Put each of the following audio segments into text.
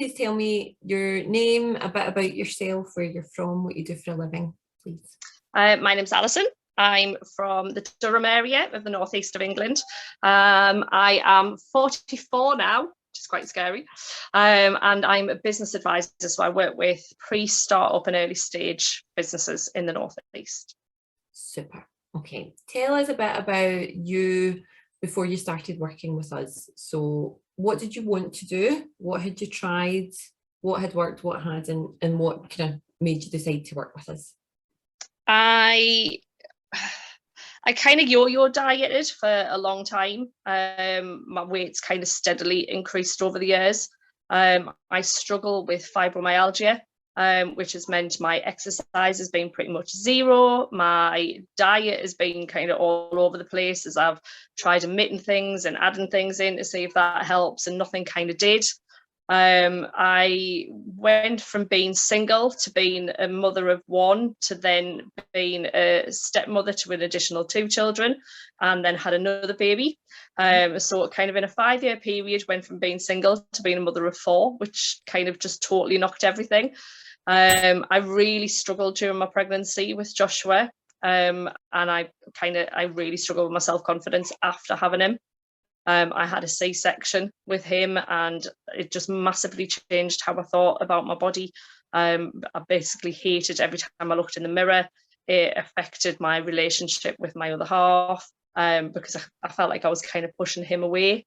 Please tell me your name, a bit about yourself, where you're from, what you do for a living, please. My name's Alison. I'm from the Durham area of the northeast of England. I am 44 now, which is quite scary. And I'm a business advisor, so I work with pre-startup and early stage businesses in the northeast. Super. Okay. Tell us a bit about you before you started working with us. So what did you want to do? What had you tried? What had worked, what hadn't, and what kind of made you decide to work with us? I kind of yo-yo dieted for a long time. My weight's kind of steadily increased over the years. I struggle with fibromyalgia, which has meant my exercise has been pretty much zero. My diet has been kind of all over the place as I've tried omitting things and adding things in to see if that helps, and nothing kind of did. I went from being single to being a mother of one to then being a stepmother to an additional 2 children, and then had another baby. So kind of in a 5-year period went from being single to being a mother of 4, which kind of just totally knocked everything. I really struggled during my pregnancy with Joshua, and I really struggled with my self-confidence after having him. I had a C-section with him, and it just massively changed how I thought about my body. I basically hated every time I looked in the mirror. It affected my relationship with my other half, because I felt like I was kind of pushing him away,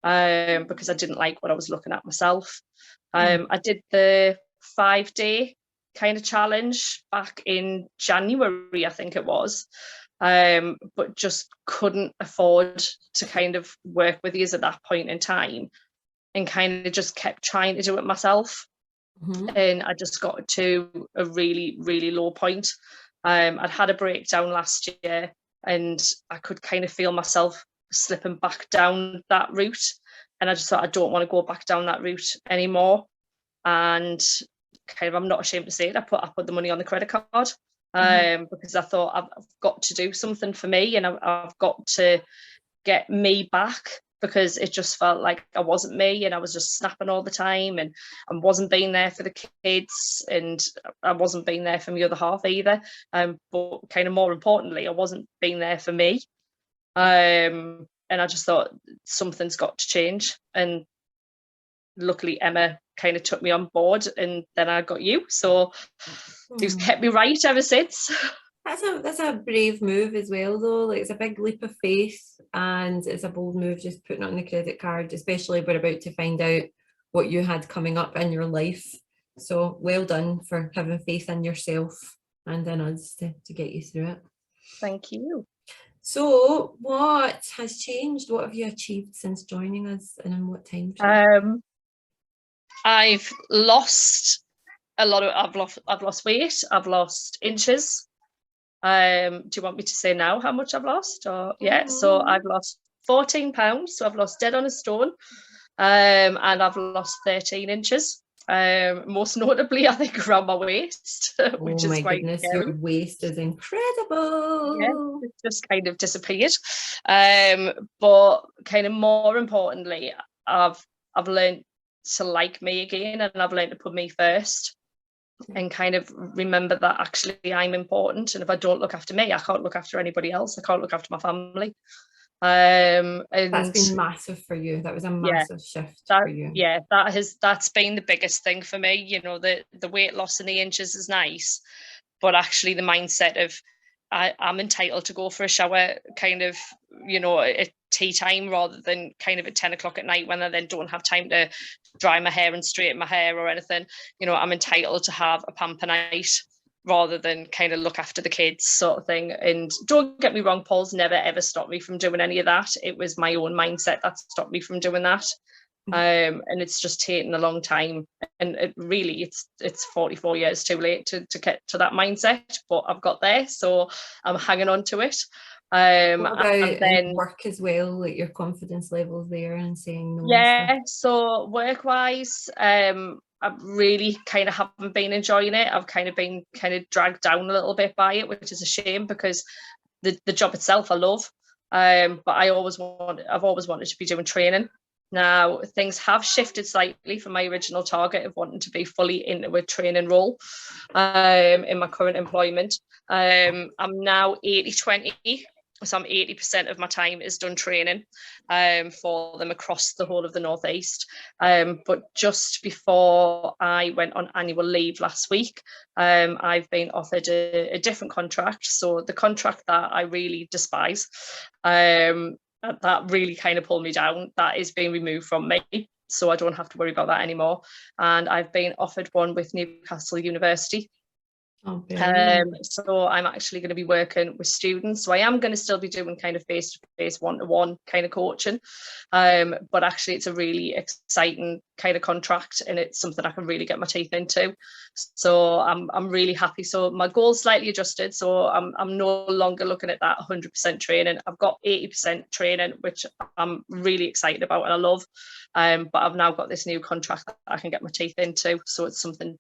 because I didn't like what I was looking at myself. I did the 5-day kind of challenge back in January, I think it was. But just couldn't afford to kind of work with you at that point in time, and kind of just kept trying to do it myself. And I just got to a really, really low point. I'd had a breakdown last year, and I could kind of feel myself slipping back down that route, and I just thought, I don't want to go back down that route anymore. And kind of, I'm not ashamed to say it, I put the money on the credit card. Because I thought, I've got to do something for me, and I've got to get me back, because it just felt like I wasn't me, and I was just snapping all the time, and I wasn't being there for the kids, and I wasn't being there for my other half either. But kind of more importantly, I wasn't being there for me. And I just thought, something's got to change. And luckily Emma kind of took me on board, and then I got you, so it's kept me right ever since. That's a brave move as well, though. Like, it's a big leap of faith, and it's a bold move just putting it on the credit card, especially we're about to find out what you had coming up in your life. So well done for having faith in yourself and in us to get you through it. Thank you. So what has changed? What have you achieved since joining us, and in what time frame? I've lost a lot of, I've lost weight, I've lost inches. Do you want me to say now how much I've lost? Or yeah, so I've lost 14 pounds, so I've lost dead on a stone. And I've lost 13 inches. Most notably, I think, around my waist, which is quite scary. Your waist is incredible. Yeah, it's just kind of disappeared. But kind of more importantly, I've learned to like me again, and I've learned to put me first, and kind of remember that actually I'm important, and if I don't look after me, I can't look after anybody else. I can't look after my family. And that's been massive for you. That was a massive shift for you. Yeah, that's been the biggest thing for me. You know, the weight loss and the inches is nice, but actually the mindset of I'm entitled to go for a shower kind of, you know, at tea time, rather than kind of at 10 o'clock at night when I then don't have time to dry my hair and straighten my hair or anything. You know, I'm entitled to have a pamper night rather than kind of look after the kids, sort of thing. And don't get me wrong, Paul's never ever stopped me from doing any of that. It was my own mindset that stopped me from doing that. And it's just taken a long time, and it's 44 years too late to get to that mindset, but I've got there, so I'm hanging on to it. What about and then work as well, like your confidence levels there and saying no? Yeah, so work wise, I really kind of haven't been enjoying it. I've kind of been dragged down a little bit by it, which is a shame, because the job itself I love, but I've always wanted to be doing training. Now, things have shifted slightly from my original target of wanting to be fully into a training role in my current employment. I'm now 80-20. So I'm 80% of my time is done training for them across the whole of the Northeast. But just before I went on annual leave last week, I've been offered a different contract. So the contract that I really despise, that really kind of pulled me down, that is being removed from me. So I don't have to worry about that anymore. And I've been offered one with Newcastle University. Oh, so I'm actually going to be working with students. So I am going to still be doing kind of face-to-face, one-to-one kind of coaching. But actually it's a really exciting kind of contract, and it's something I can really get my teeth into. So I'm really happy. So my goal's slightly adjusted. So I'm no longer looking at that 100% training. I've got 80% training, which I'm really excited about and I love. But I've now got this new contract that I can get my teeth into. So it's something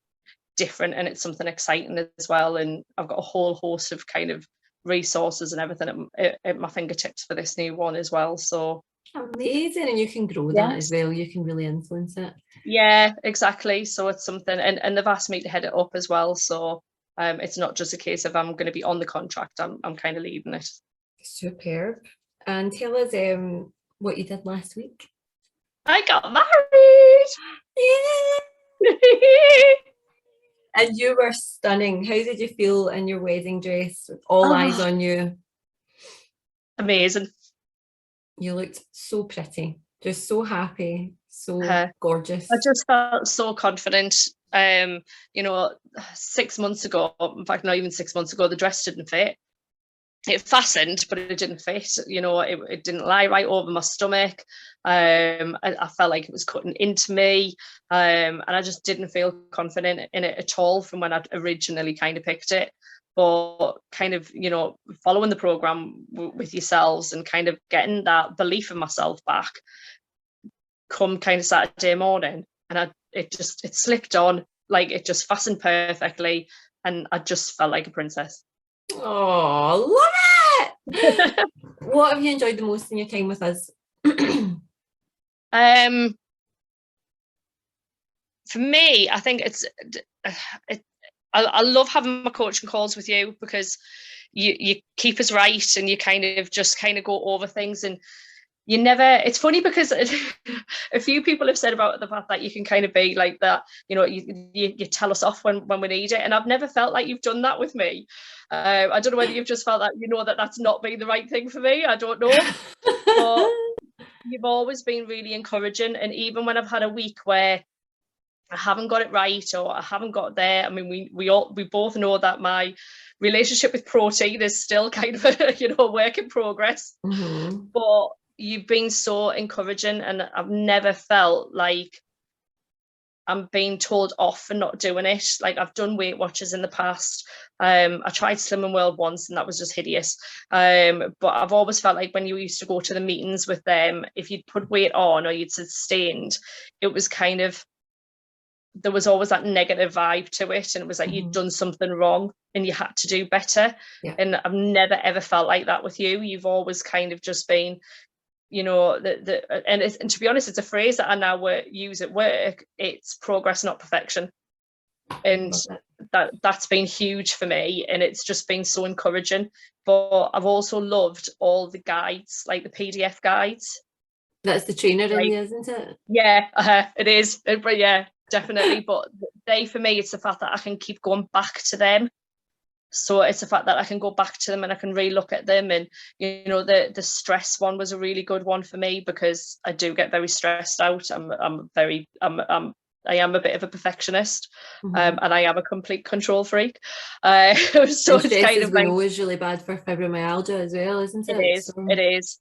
different and it's something exciting as well, and I've got a whole host of kind of resources and everything at my fingertips for this new one as well. So amazing. And you can grow that as well, you can really influence it. Yeah, exactly. So it's something, and they've asked me to head it up as well, so it's not just a case of I'm going to be on the contract, I'm kind of leading it. Superb. And tell us what you did last week. I got married. Yeah. And you were stunning. How did you feel in your wedding dress with all eyes on you? Amazing. You looked so pretty, just so happy, so gorgeous. I just felt so confident. 6 months ago, in fact, not even 6 months ago, the dress didn't fit. It fastened, but it didn't fit. It didn't lie right over my stomach. I felt like it was cutting into me, and I just didn't feel confident in it at all from when I'd originally kind of picked it. But kind of, following the program with yourselves and kind of getting that belief in myself back, come kind of Saturday morning, and it slipped on, like it just fastened perfectly, and I just felt like a princess. Oh, love it. What have you enjoyed the most in your time with us? For me, I think I love having my coaching calls with you, because you keep us right, and you kind of go over things, and you never, it's funny because a few people have said about the fact that you can kind of be like that, you tell us off when we need it, and I've never felt like you've done that with me. I don't know whether you've just felt that that that's not been the right thing for me, I don't know. But you've always been really encouraging, and even when I've had a week where I haven't got it right or I haven't got there, I mean, we both know that my relationship with protein is still kind of a work in progress. Mm-hmm. But you've been so encouraging, and I've never felt like I'm being told off for not doing it. Like, I've done Weight Watchers in the past. I tried Slimming World once, and that was just hideous. But I've always felt like when you used to go to the meetings with them, if you'd put weight on or you'd sustained, it was kind of, there was always that negative vibe to it, and it was like you'd done something wrong and you had to do better. Yeah. And I've never ever felt like that with you. You've always kind of just been, and to be honest, it's a phrase that I now use at work. It's progress, not perfection, and that's been huge for me, and it's just been so encouraging. But I've also loved all the guides, like the PDF guides. That's the trainer in you, isn't it? Yeah, it is. But yeah, definitely. But for me, it's the fact that I can keep going back to them. So it's the fact that I can go back to them and I can re-look at them. And the stress one was a really good one for me, because I do get very stressed out. I am a bit of a perfectionist, and I am a complete control freak. So it's kind of, we know, is really bad for fibromyalgia as well, isn't it? It is.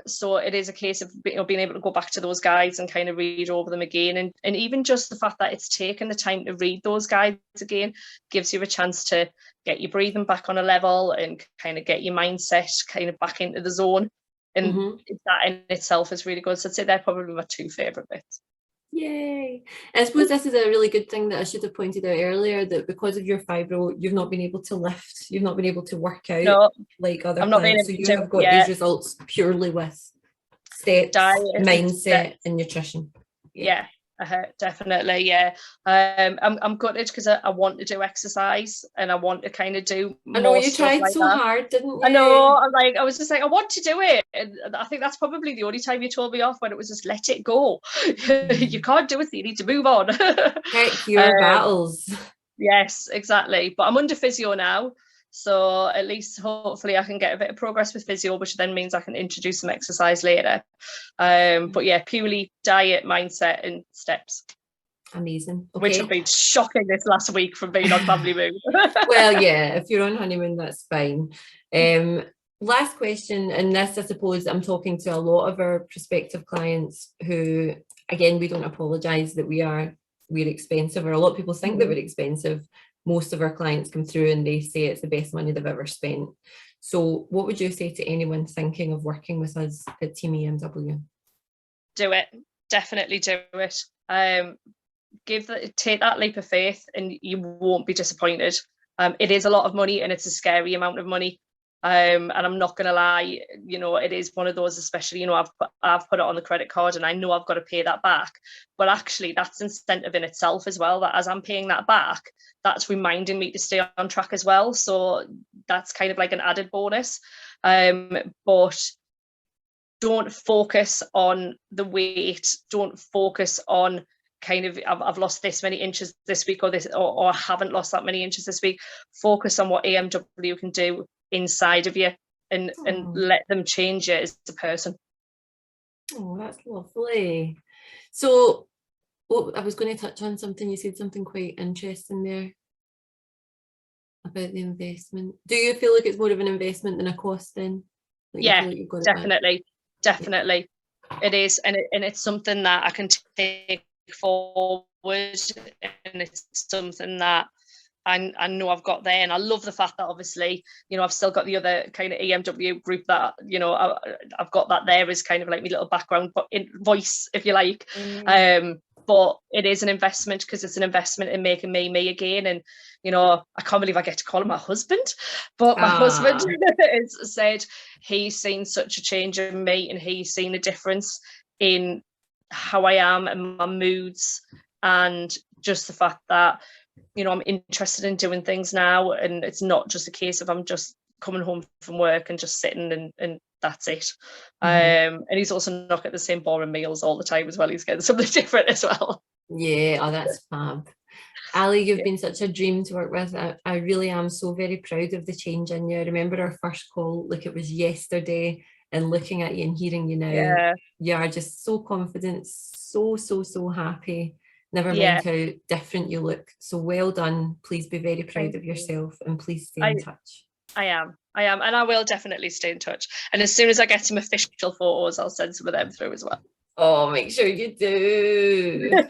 So it is a case of being able to go back to those guides and kind of read over them again, and even just the fact that it's taken the time to read those guides again gives you a chance to get your breathing back on a level and kind of get your mindset kind of back into the zone, and that in itself is really good. So I'd say they're probably my two favourite bits. Yay. I suppose this is a really good thing that I should have pointed out earlier, that because of your fibro, you've not been able to lift, you've not been able to work out like other clients. So you have got these results purely with steps, diet, mindset, and nutrition. Yeah, definitely. Yeah, I'm gutted because I want to do exercise and I want to kind of do I know more you stuff tried like so that. hard, didn't you? I know. I was just like, I want to do it, and I think that's probably the only time you told me off, when it was just let it go. You can't do it, so you need to move on. Pick your battles. Yes, exactly. But I'm under physio now, so at least hopefully I can get a bit of progress with physio, which then means I can introduce some exercise later. But yeah, purely diet, mindset, and steps. Amazing. Okay. Which have been shocking this last week from being on family move. Well, yeah, if you're on honeymoon, that's fine. Last question, and this, I suppose, I'm talking to a lot of our prospective clients who, again, we don't apologise that we're expensive, or a lot of people think that we're expensive. Most of our clients come through and they say it's the best money they've ever spent. So what would you say to anyone thinking of working with us at Team EMW? Do it. Definitely do it. Take that leap of faith and you won't be disappointed. It is a lot of money and it's a scary amount of money. And I'm not going to lie, it is one of those, especially, I've put it on the credit card and I know I've got to pay that back. But actually, that's incentive in itself as well, that as I'm paying that back, that's reminding me to stay on track as well. So that's kind of like an added bonus. But don't focus on the weight. Don't focus on kind of I've lost this many inches this week, or I haven't lost that many inches this week. Focus on what EMW can do inside of you, and let them change you as a person. Oh, that's lovely. So I was going to touch on something. You said something quite interesting there about the investment. Do you feel like it's more of an investment than a cost then? Like, yeah, you feel like definitely. It is, and it's something that I can take forward, and it's something that I know I've got there. And I love the fact that obviously, I've still got the other kind of EMW group that, I've got that there as kind of like my little background voice, if you like. But it is an investment, because it's an investment in making me again. And, I can't believe I get to call him my husband, but my husband has said he's seen such a change in me, and he's seen a difference in how I am and my moods, and just the fact that, I'm interested in doing things now, and it's not just a case of I'm just coming home from work and just sitting and that's it. And he's also not getting the same boring meals all the time as well. He's getting something different as well. Yeah, that's fab. Ali, you've been such a dream to work with. I really am so very proud of the change in you. I remember our first call like it was yesterday, and looking at you and hearing you now, you are just so confident, so happy. Never mind how different you look. So well done. Please be very proud of yourself, and please stay in touch. I am, and I will definitely stay in touch. And as soon as I get some official photos, I'll send some of them through as well. Oh, make sure you do.